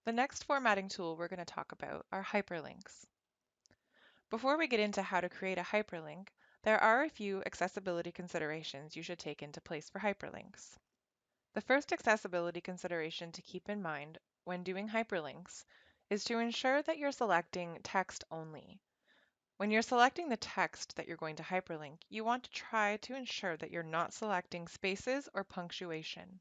The next formatting tool we're going to talk about are hyperlinks. Before we get into how to create a hyperlink, there are a few accessibility considerations you should take into place for hyperlinks. The first accessibility consideration to keep in mind when doing hyperlinks is to ensure that you're selecting text only. When you're selecting the text that you're going to hyperlink, you want to try to ensure that you're not selecting spaces or punctuation.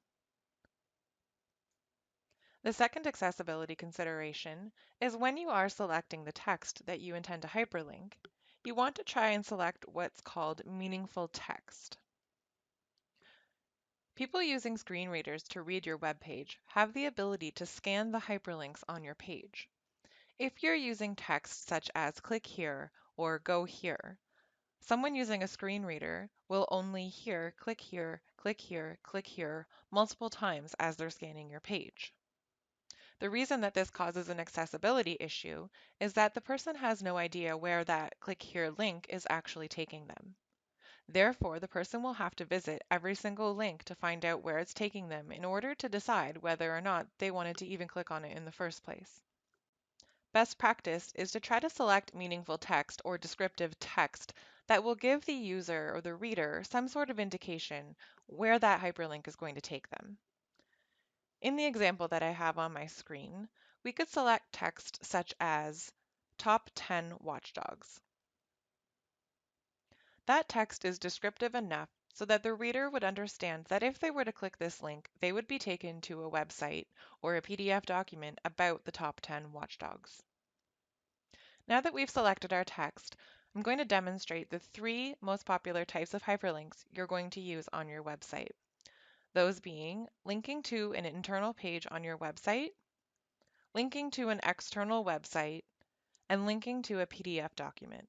The second accessibility consideration is when you are selecting the text that you intend to hyperlink, you want to try and select what's called meaningful text. People using screen readers to read your web page have the ability to scan the hyperlinks on your page. If you're using text such as click here or go here, someone using a screen reader will only hear click here, click here, click here multiple times as they're scanning your page. The reason that this causes an accessibility issue is that the person has no idea where that click here link is actually taking them. Therefore, the person will have to visit every single link to find out where it's taking them in order to decide whether or not they wanted to even click on it in the first place. Best practice is to try to select meaningful text or descriptive text that will give the user or the reader some sort of indication where that hyperlink is going to take them. In the example that I have on my screen, we could select text such as Top 10 Watchdogs. That text is descriptive enough so that the reader would understand that if they were to click this link, they would be taken to a website or a PDF document about the top 10 watchdogs. Now that we've selected our text, I'm going to demonstrate the three most popular types of hyperlinks you're going to use on your website. Those being linking to an internal page on your website, linking to an external website, and linking to a PDF document.